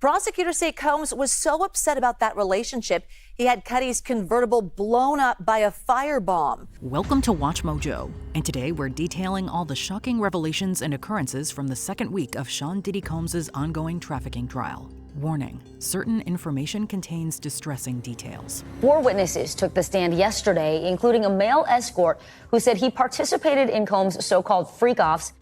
Prosecutors say Combs was so upset about that relationship, he had Cudi's convertible blown up by a firebomb. Welcome to Watch Mojo, and today we're detailing all the shocking revelations and occurrences from the second week of Sean Diddy Combs' ongoing trafficking trial. Warning, certain information contains distressing details. 4 witnesses took the stand yesterday, including a male escort who said he participated in Combs' so-called freak-offs.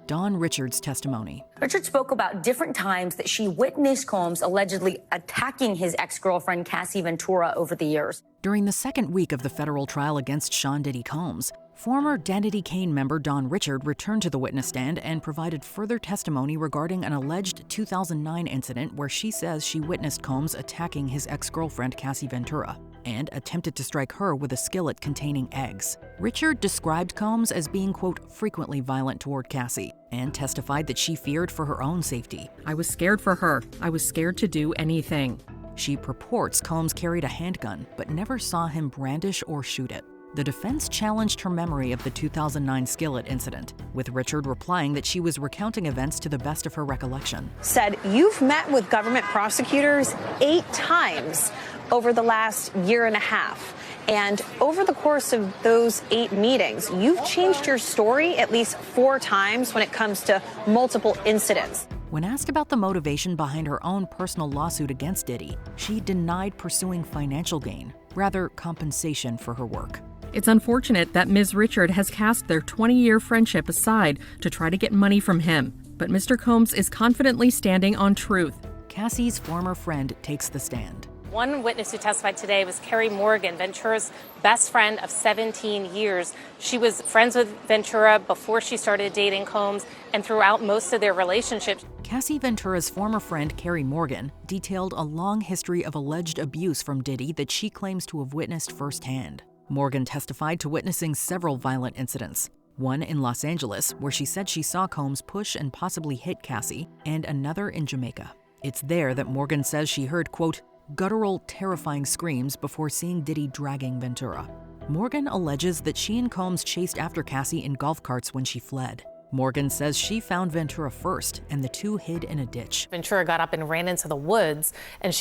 Dawn Richards' testimony. Richard spoke about different times that she witnessed Combs allegedly attacking his ex-girlfriend Cassie Ventura over the years. During the second week of the federal trial against Sean Diddy Combs, former Danity Kane member Dawn Richard returned to the witness stand and provided further testimony regarding an alleged 2009 incident where she says she witnessed Combs attacking his ex-girlfriend Cassie Ventura and attempted to strike her with a skillet containing eggs. Richard described Combs as being, quote, frequently violent toward Cassie, and testified that she feared for her own safety. I was scared for her. I was scared to do anything. She purports Combs carried a handgun, but never saw him brandish or shoot it. The defense challenged her memory of the 2009 skillet incident, with Richard replying that she was recounting events to the best of her recollection. Said, you've met with government prosecutors 8 times over the last year and a half. And over the course of those 8 meetings, you've changed your story at least 4 times when it comes to multiple incidents. When asked about the motivation behind her own personal lawsuit against Diddy, she denied pursuing financial gain, rather compensation for her work. It's unfortunate that Ms. Richard has cast their 20-year friendship aside to try to get money from him, but Mr. Combs is confidently standing on truth. Cassie's former friend takes the stand. One witness who testified today was Carrie Morgan, Ventura's best friend of 17 years. She was friends with Ventura before she started dating Combs and throughout most of their relationship. Cassie Ventura's former friend, Carrie Morgan, detailed a long history of alleged abuse from Diddy that she claims to have witnessed firsthand. Morgan testified to witnessing several violent incidents. One in Los Angeles, where she said she saw Combs push and possibly hit Cassie, and another in Jamaica. It's there that Morgan says she heard, quote, guttural, terrifying screams before seeing Diddy dragging Ventura. Morgan alleges that she and Combs chased after Cassie in golf carts when she fled. Morgan says she found Ventura first, and the two hid in a ditch. Ventura got up and ran into the woods, and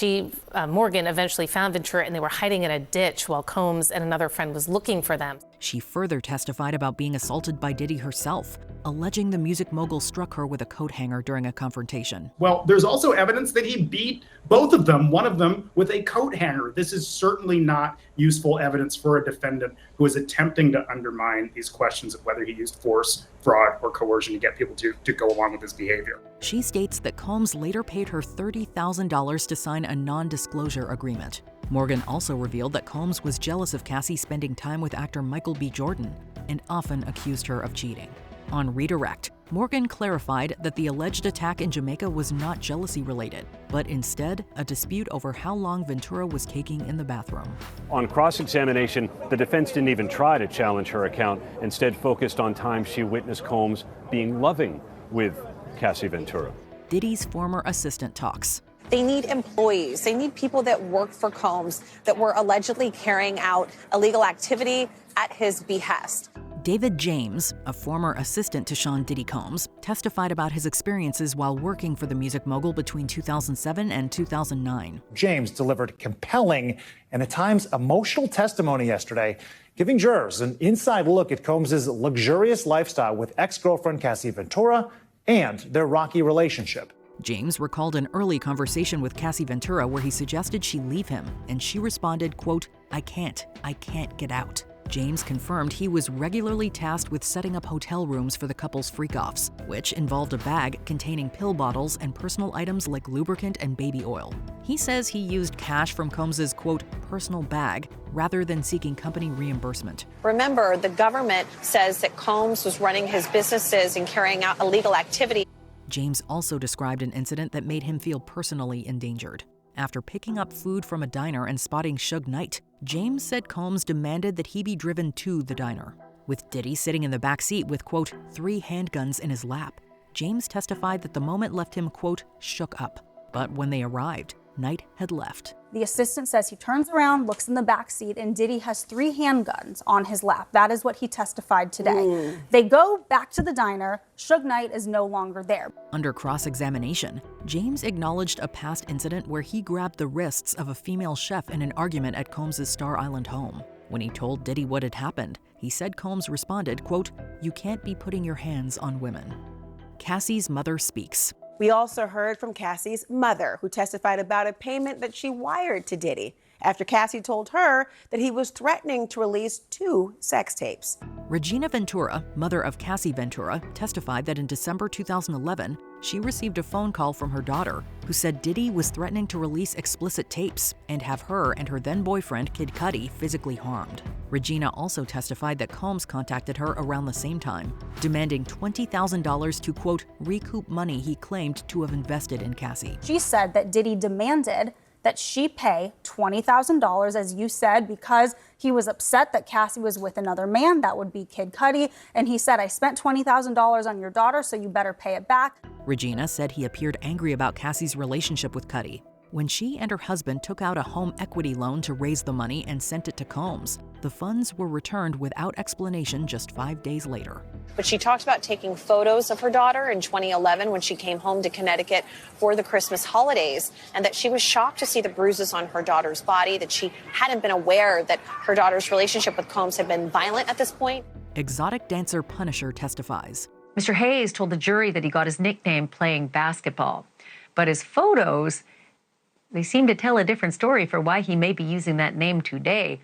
Morgan eventually found Ventura, and they were hiding in a ditch while Combs and another friend was looking for them. She further testified about being assaulted by Diddy herself, alleging the music mogul struck her with a coat hanger during a confrontation. Well, there's also evidence that he beat both of them, one of them with a coat hanger. This is certainly not useful evidence for a defendant who is attempting to undermine these questions of whether he used force, fraud, or coercion to get people to go along with his behavior. She states that Combs later paid her $30,000 to sign a non-disclosure agreement. Morgan also revealed that Combs was jealous of Cassie spending time with actor Michael B. Jordan and often accused her of cheating. On redirect, Morgan clarified that the alleged attack in Jamaica was not jealousy-related, but instead a dispute over how long Ventura was taking in the bathroom. On cross-examination, the defense didn't even try to challenge her account, instead focused on times she witnessed Combs being loving with Cassie Ventura. Diddy's former assistant talks. They need employees. They need people that worked for Combs that were allegedly carrying out illegal activity at his behest. David James, a former assistant to Sean Diddy Combs, testified about his experiences while working for the music mogul between 2007 and 2009. James delivered compelling and at times emotional testimony yesterday, giving jurors an inside look at Combs' luxurious lifestyle with ex-girlfriend Cassie Ventura and their rocky relationship. James recalled an early conversation with Cassie Ventura where he suggested she leave him, and she responded, quote, I can't get out. James confirmed he was regularly tasked with setting up hotel rooms for the couple's freak-offs, which involved a bag containing pill bottles and personal items like lubricant and baby oil. He says he used cash from Combs', quote, personal bag rather than seeking company reimbursement. Remember, the government says that Combs was running his businesses and carrying out illegal activity. James also described an incident that made him feel personally endangered. After picking up food from a diner and spotting Suge Knight, James said Combs demanded that he be driven to the diner, with Diddy sitting in the back seat with, quote, 3 handguns in his lap. James testified that the moment left him, quote, shook up. But when they arrived, Knight had left. The assistant says he turns around, looks in the back seat, and Diddy has 3 handguns on his lap. That is what he testified today. They go back to the diner. Suge Knight is no longer there. Under cross-examination, James acknowledged a past incident where he grabbed the wrists of a female chef in an argument at Combs' Star Island home. When he told Diddy what had happened, he said Combs responded, quote, "You can't be putting your hands on women." Cassie's mother speaks. We also heard from Cassie's mother, who testified about a payment that she wired to Diddy after Cassie told her that he was threatening to release 2 sex tapes. Regina Ventura, mother of Cassie Ventura, testified that in December 2011, she received a phone call from her daughter who said Diddy was threatening to release explicit tapes and have her and her then-boyfriend, Kid Cudi, physically harmed. Regina also testified that Combs contacted her around the same time, demanding $20,000 to, quote, recoup money he claimed to have invested in Cassie. She said that Diddy demanded that she pay $20,000, as you said, because he was upset that Cassie was with another man. That would be Kid Cudi. And he said, I spent $20,000 on your daughter, so you better pay it back. Regina said he appeared angry about Cassie's relationship with Cudi. When she and her husband took out a home equity loan to raise the money and sent it to Combs, the funds were returned without explanation just 5 days later. But she talked about taking photos of her daughter in 2011 when she came home to Connecticut for the Christmas holidays, and that she was shocked to see the bruises on her daughter's body, that she hadn't been aware that her daughter's relationship with Combs had been violent at this point. Exotic dancer Punisher testifies. Mr. Hayes told the jury that he got his nickname playing basketball, but his photos, they seem to tell a different story for why he may be using that name today.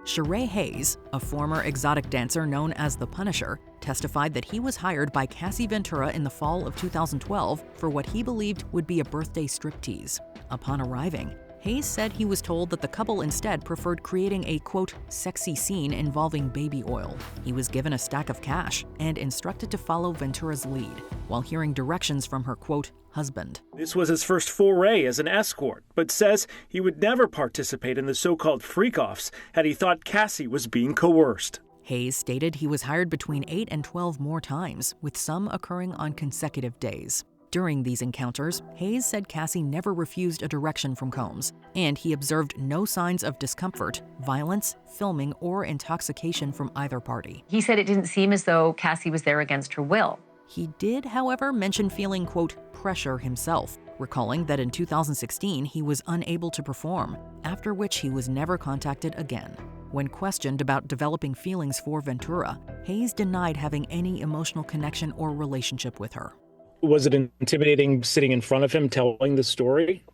Sheree Hayes, a former exotic dancer known as the Punisher, testified that he was hired by Cassie Ventura in the fall of 2012 for what he believed would be a birthday striptease. Upon arriving, Hayes said he was told that the couple instead preferred creating a, quote, sexy scene involving baby oil. He was given a stack of cash and instructed to follow Ventura's lead, while hearing directions from her, quote, husband. This was his first foray as an escort, but says he would never participate in the so-called freak-offs had he thought Cassie was being coerced. Hayes stated he was hired between 8 and 12 more times, with some occurring on consecutive days. During these encounters, Hayes said Cassie never refused a direction from Combs, and he observed no signs of discomfort, violence, filming, or intoxication from either party. He said it didn't seem as though Cassie was there against her will. He did, however, mention feeling, quote, pressure himself, recalling that in 2016 he was unable to perform, after which he was never contacted again. When questioned about developing feelings for Ventura, Hayes denied having any emotional connection or relationship with her. Was it intimidating sitting in front of him telling the story?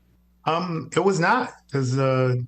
It was not, because the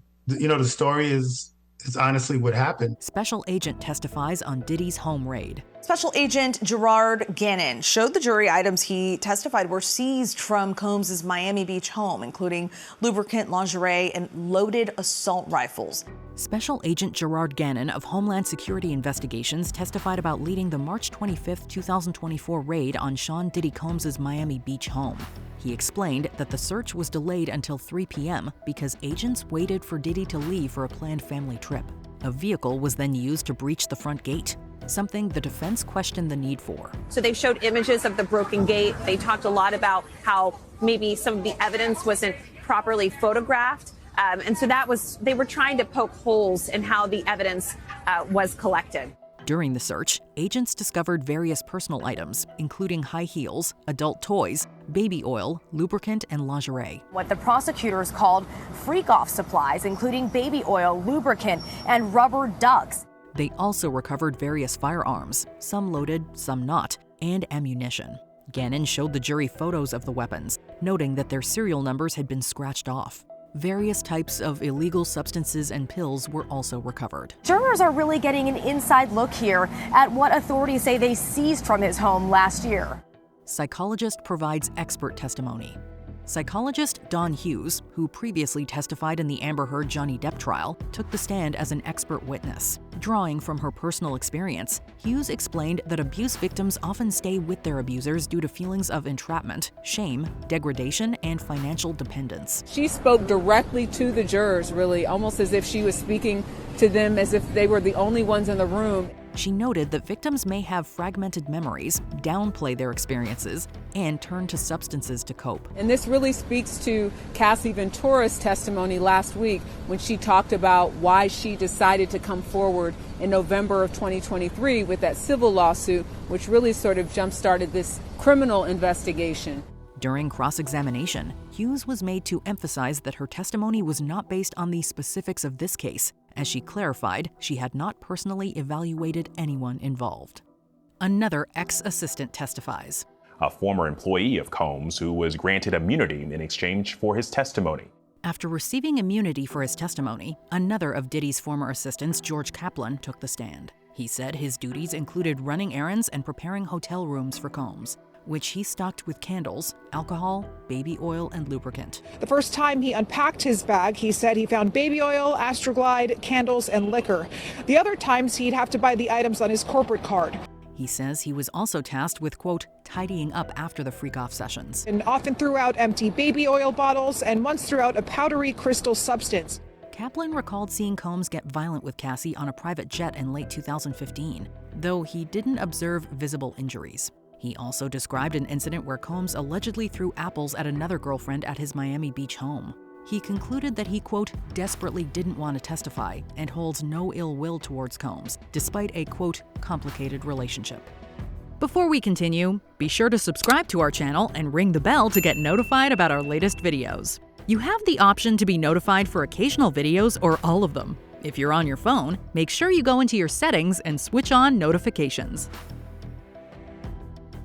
story is honestly what happened. Special agent testifies on Diddy's home raid. Special Agent Gerard Gannon showed the jury items he testified were seized from Combs' Miami Beach home, including lubricant, lingerie, and loaded assault rifles. Special Agent Gerard Gannon of Homeland Security Investigations testified about leading the March 25, 2024 raid on Sean Diddy Combs' Miami Beach home. He explained that the search was delayed until 3 p.m. because agents waited for Diddy to leave for a planned family trip. A vehicle was then used to breach the front gate, something the defense questioned the need for. So they showed images of the broken gate. They talked a lot about how maybe some of the evidence wasn't properly photographed. And so they were trying to poke holes in how the evidence was collected. During the search, agents discovered various personal items, including high heels, adult toys, baby oil, lubricant, and lingerie. What the prosecutors called freak-off supplies, including baby oil, lubricant, and rubber ducks. They also recovered various firearms, some loaded, some not, and ammunition. Gannon showed the jury photos of the weapons, noting that their serial numbers had been scratched off. Various types of illegal substances and pills were also recovered. Jurors are really getting an inside look here at what authorities say they seized from his home last year. Psychologist provides expert testimony. Psychologist Don Hughes, who previously testified in the Amber Heard Johnny Depp trial, took the stand as an expert witness. Drawing from her personal experience, Hughes explained that abuse victims often stay with their abusers due to feelings of entrapment, shame, degradation, and financial dependence. She spoke directly to the jurors, really, almost as if she was speaking to them as if they were the only ones in the room. She noted that victims may have fragmented memories, downplay their experiences, and turn to substances to cope. And this really speaks to Cassie Ventura's testimony last week when she talked about why she decided to come forward in November of 2023 with that civil lawsuit, which really sort of jump-started this criminal investigation. During cross-examination, Hughes was made to emphasize that her testimony was not based on the specifics of this case. As she clarified, she had not personally evaluated anyone involved. Another ex-assistant testifies. A former employee of Combs who was granted immunity in exchange for his testimony. After receiving immunity for his testimony, another of Diddy's former assistants, George Kaplan, took the stand. He said his duties included running errands and preparing hotel rooms for Combs, which he stocked with candles, alcohol, baby oil, and lubricant. The first time he unpacked his bag, he said he found baby oil, Astroglide, candles, and liquor. The other times, he'd have to buy the items on his corporate card. He says he was also tasked with, quote, tidying up after the freak-off sessions. And often threw out empty baby oil bottles and once threw out a powdery crystal substance. Kaplan recalled seeing Combs get violent with Cassie on a private jet in late 2015, though he didn't observe visible injuries. He also described an incident where Combs allegedly threw apples at another girlfriend at his Miami Beach home. He concluded that he, quote, desperately didn't want to testify and holds no ill will towards Combs, despite a, quote, complicated relationship. Before we continue, be sure to subscribe to our channel and ring the bell to get notified about our latest videos. You have the option to be notified for occasional videos or all of them. If you're on your phone, make sure you go into your settings and switch on notifications.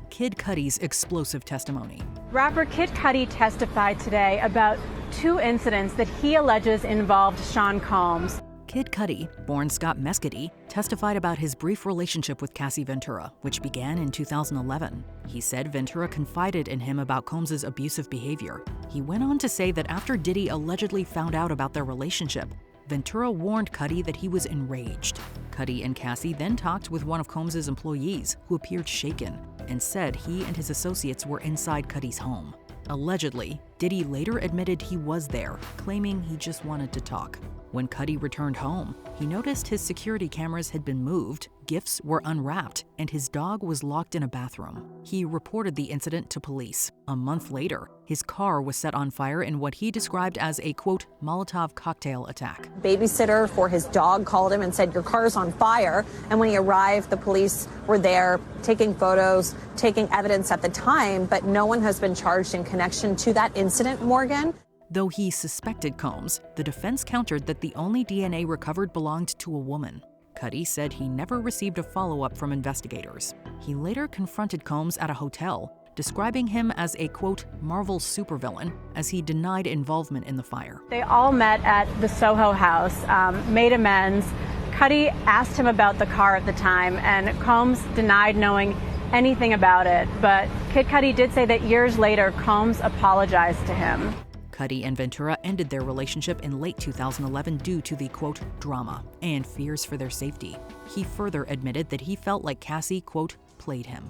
Kid Cudi's explosive testimony. Rapper Kid Cudi testified today about 2 incidents that he alleges involved Sean Combs. Kid Cudi, born Scott Mescudi, testified about his brief relationship with Cassie Ventura, which began in 2011. He said Ventura confided in him about Combs' abusive behavior. He went on to say that after Diddy allegedly found out about their relationship, Ventura warned Cudi that he was enraged. Cudi and Cassie then talked with one of Combs' employees, who appeared shaken, and said he and his associates were inside Cudi's home. Allegedly, Diddy later admitted he was there, claiming he just wanted to talk. When Cudi returned home, he noticed his security cameras had been moved, gifts were unwrapped, and his dog was locked in a bathroom. He reported the incident to police. A month later, his car was set on fire in what he described as a, quote, Molotov cocktail attack. Babysitter for his dog called him and said, your car's on fire. And when he arrived, the police were there taking photos, taking evidence at the time, but no one has been charged in connection to that incident, Morgan. Though he suspected Combs, the defense countered that the only DNA recovered belonged to a woman. Cudi said he never received a follow-up from investigators. He later confronted Combs at a hotel, describing him as a, quote, Marvel supervillain, as he denied involvement in the fire. They all met at the Soho house, made amends. Cudi asked him about the car at the time, and Combs denied knowing anything about it. But Kid Cudi did say that years later, Combs apologized to him. Cudi and Ventura ended their relationship in late 2011 due to the, quote, drama and fears for their safety. He further admitted that he felt like Cassie, quote, played him.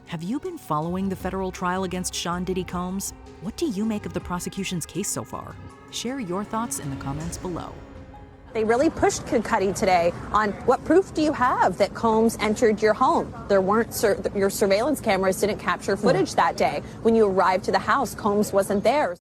Have you been following the federal trial against Sean Diddy Combs? What do you make of the prosecution's case so far? Share your thoughts in the comments below. They really pushed Kid Cudi today on what proof do you have that Combs entered your home? There weren't your surveillance cameras didn't capture footage that day. When you arrived to the house, Combs wasn't there.